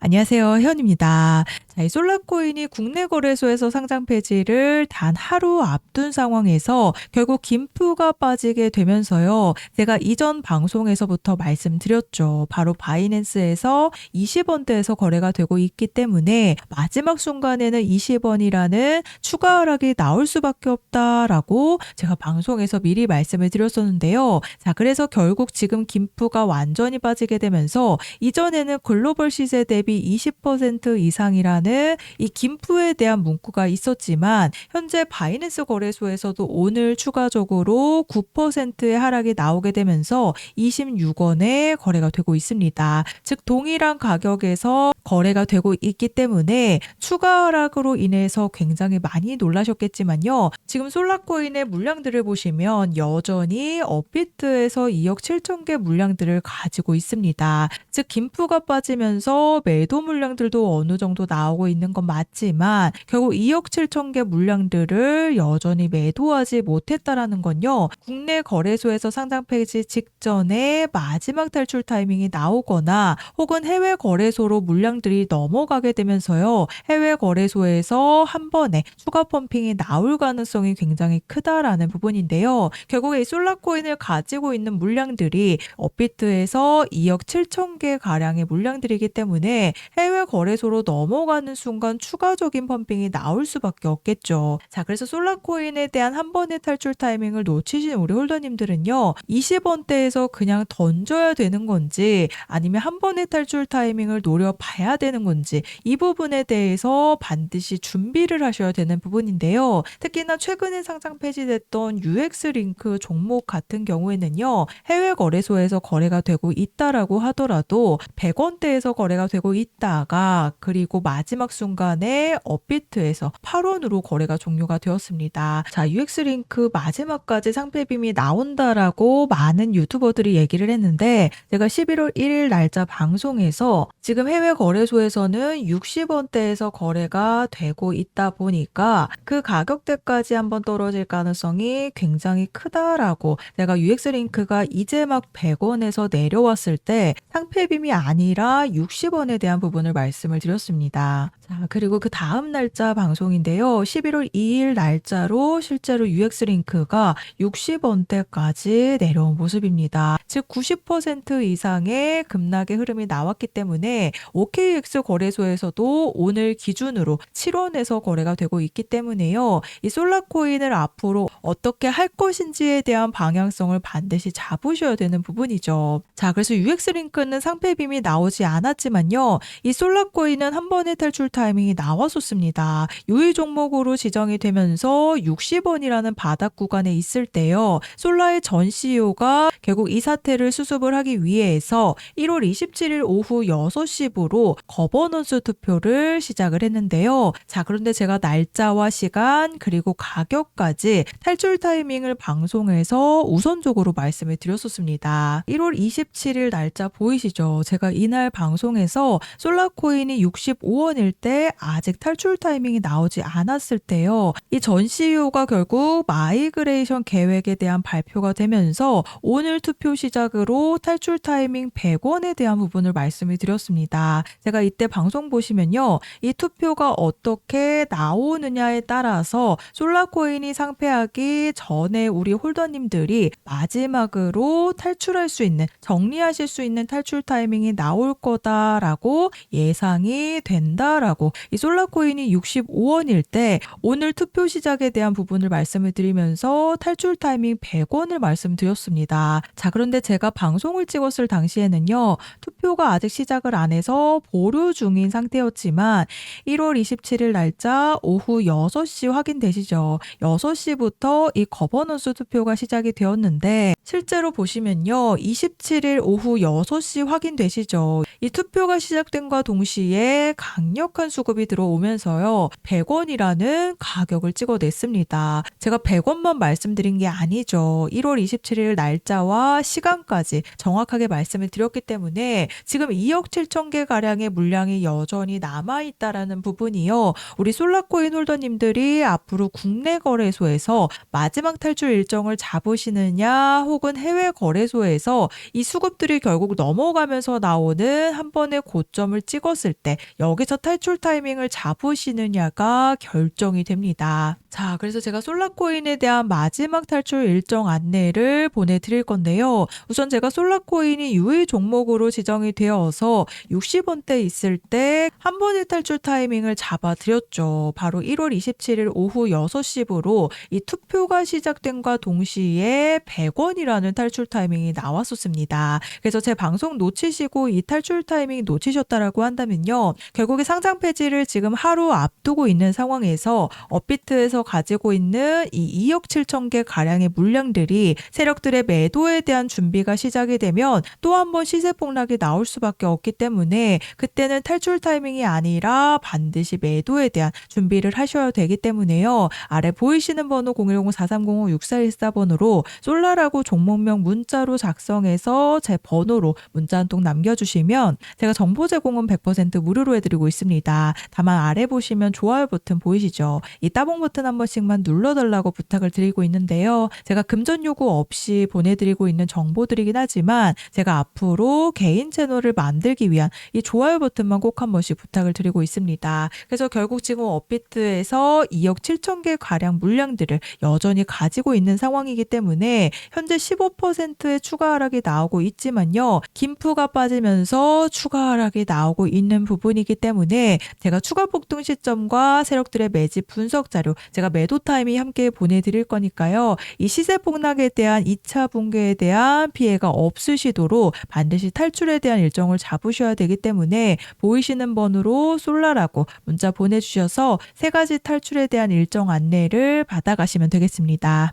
안녕하세요. 혜원입니다. 자, 이 솔라코인이 국내 거래소에서 상장 폐지를 단 하루 앞둔 상황에서 결국 김프가 빠지게 되면서요. 제가 이전 방송에서부터 말씀드렸죠. 바로 바이낸스에서 20원대에서 거래가 되고 있기 때문에 마지막 순간에는 20원이라는 추가 하락이 나올 수밖에 없다라고 제가 방송에서 미리 말씀을 드렸었는데요. 자, 그래서 결국 지금 김프가 완전히 빠지게 되면서 이전에는 글로벌 시세 대비 20% 이상이라는 이 김프에 대한 문구가 있었지만 현재 바이낸스 거래소에서도 오늘 추가적으로 9%의 하락이 나오게 되면서 26원에 거래가 되고 있습니다. 즉 동일한 가격에서 거래가 되고 있기 때문에 추가 하락으로 인해서 굉장히 많이 놀라셨겠지만요. 지금 솔라코인의 물량들을 보시면 여전히 업비트에서 2억 7천 개 물량들을 가지고 있습니다. 즉 김프가 빠지면서 매도 물량들도 어느 정도 나오고 있는 건 맞지만 결국 2억 7천 개 물량들을 여전히 매도하지 못했다라는 건요. 국내 거래소에서 상장 폐지 직전에 마지막 탈출 타이밍이 나오거나 혹은 해외 거래소로 물량들이 넘어가게 되면서요. 해외 거래소에서 한 번에 추가 펌핑이 나올 가능성이 굉장히 크다라는 부분인데요. 결국에 이 솔라코인을 가지고 있는 물량들이 업비트에서 2억 7천 개 가량의 물량들이기 때문에 해외 거래소로 넘어가는 순간 추가적인 펌핑이 나올 수밖에 없겠죠. 자, 그래서 솔라코인에 대한 한 번의 탈출 타이밍을 놓치신 우리 홀더님들은요. 20원대에서 그냥 던져야 되는 건지 아니면 한 번의 탈출 타이밍을 노려봐야 되는 건지 이 부분에 대해서 반드시 준비를 하셔야 되는 부분인데요. 특히나 최근에 상장 폐지됐던 UX링크 종목 같은 경우에는요. 해외 거래소에서 거래가 되고 있다라고 하더라도 100원대에서 거래가 되고 있다가 그리고 마지막 순간에 업비트에서 8원으로 거래가 종료가 되었습니다. 자, UX링크 마지막까지 상패빔이 나온다라고 많은 유튜버들이 얘기를 했는데 제가 11월 1일 날짜 방송에서 지금 해외 거래소에서는 60원대에서 거래가 되고 있다 보니까 그 가격대까지 한번 떨어질 가능성이 굉장히 크다라고 제가 UX링크가 이제 막 100원에서 내려왔을 때 상패빔이 아니라 60원에 대한 부분을 말씀을 드렸습니다. 자, 그리고 그 다음 날짜 방송인데요. 11월 2일 날짜로 실제로 UX링크가 60원대까지 내려온 모습입니다. 즉 90% 이상의 급락의 흐름이 나왔기 때문에 OKX 거래소에서도 오늘 기준으로 7원에서 거래가 되고 있기 때문에요. 이 솔라코인을 앞으로 어떻게 할 것인지에 대한 방향성을 반드시 잡으셔야 되는 부분이죠. 자, 그래서 UX링크는 상패빔이 나오지 않았지만요. 이 솔라코인은 한 번의 탈출 타이밍이 나왔었습니다. 유의 종목으로 지정이 되면서 60원이라는 바닥 구간에 있을 때요. 솔라의 전 CEO가 결국 이 사태를 수습을 하기 위해서 1월 27일 오후 6시부로 거버넌스 투표를 시작을 했는데요. 자, 그런데 제가 날짜와 시간 그리고 가격까지 탈출 타이밍을 방송에서 우선적으로 말씀을 드렸었습니다. 1월 27일 날짜 보이시죠? 제가 이날 방송에서 솔라코인이 65원일 때 아직 탈출 타이밍이 나오지 않았을 때요. 이 전 CEO가 결국 마이그레이션 계획에 대한 발표가 되면서 오늘 투표 시작으로 탈출 타이밍 100원에 대한 부분을 말씀을 드렸습니다. 제가 이때 방송 보시면요. 이 투표가 어떻게 나오느냐에 따라서 솔라코인이 상폐하기 전에 우리 홀더님들이 마지막으로 탈출할 수 있는 정리하실 수 있는 탈출 타이밍이 나올 거다라고 예상이 된다라고 이 솔라코인이 65원일 때 오늘 투표 시작에 대한 부분을 말씀을 드리면서 탈출 타이밍 100원을 말씀드렸습니다. 자, 그런데 제가 방송을 찍었을 당시에는요. 투표가 아직 시작을 안 해서 보류 중인 상태였지만 1월 27일 날짜 오후 6시 확인되시죠? 6시부터 이 거버넌스 투표가 시작이 되었는데 실제로 보시면요. 27일 오후 6시 확인되시죠? 이 투표가 시작된과 동시에 강력한 수급이 들어오면서요. 100원이라는 가격을 찍어냈습니다. 제가 100원만 말씀드린 게 아니죠. 1월 27일 날짜와 시간까지 정확하게 말씀을 드렸기 때문에 지금 2억 7천 개 가량의 물량이 여전히 남아있다라는 부분이요. 우리 솔라코인 홀더님들이 앞으로 국내 거래소에서 마지막 탈출 일정을 잡으시느냐 혹은 해외 거래소에서 이 수급들이 결국 넘어가면서 나오는 한 번의 고점을 찍었을 때 여기서 탈출 타이밍을 잡으시느냐가 결정이 됩니다. 자, 그래서 제가 솔라코인에 대한 마지막 탈출 일정 안내를 보내드릴 건데요. 우선 제가 솔라코인이 유의 종목으로 지정이 되어서 60원대 있을 때 한 번의 탈출 타이밍을 잡아드렸죠. 바로 1월 27일 오후 6시부로 이 투표가 시작된과 동시에 100원이라는 탈출 타이밍이 나왔었습니다. 그래서 제 방송 놓치시고 이 탈출 타이밍 놓치셨다라고 한다면요. 결국에 상장 폐지를 지금 하루 앞두고 있는 상황에서 업비트에서 가지고 있는 이 2억 7천 개 가량의 물량들이 세력들의 매도에 대한 준비가 시작이 되면 또 한 번 시세 폭락이 나올 수밖에 없기 때문에 그때는 탈출 타이밍이 아니라 반드시 매도에 대한 준비를 하셔야 되기 때문에요. 아래 보이시는 번호 010-4305-6414번으로 솔라라고 종목명 문자로 작성해서 제 번호로 문자 한 통 남겨주시면 제가 정보 제공은 100% 무료로 해드리고 있습니다. 다만 아래 보시면 좋아요 버튼 보이시죠? 이 따봉 버튼 한 번씩만 눌러달라고 부탁을 드리고 있는데요. 제가 금전 요구 없이 보내드리고 있는 정보들이긴 하지만 제가 앞으로 개인 채널을 만들기 위한 이 좋아요 버튼만 꼭 한 번씩 부탁을 드리고 있습니다. 그래서 결국 지금 업비트에서 2억 7천 개 가량 물량들을 여전히 가지고 있는 상황이기 때문에 현재 15%의 추가 하락이 나오고 있지만요. 김프가 빠지면서 추가 하락이 나오고 있는 부분이기 때문에 제가 추가 폭등 시점과 세력들의 매집 분석 자료 제가 매도 타이밍 함께 보내드릴 거니까요. 이 시세 폭락에 대한 2차 붕괴에 대한 피해가 없으시도록 반드시 탈출에 대한 일정을 잡으셔야 되기 때문에 보이시는 번호로 솔라라고 문자 보내주셔서 세 가지 탈출에 대한 일정 안내를 받아가시면 되겠습니다.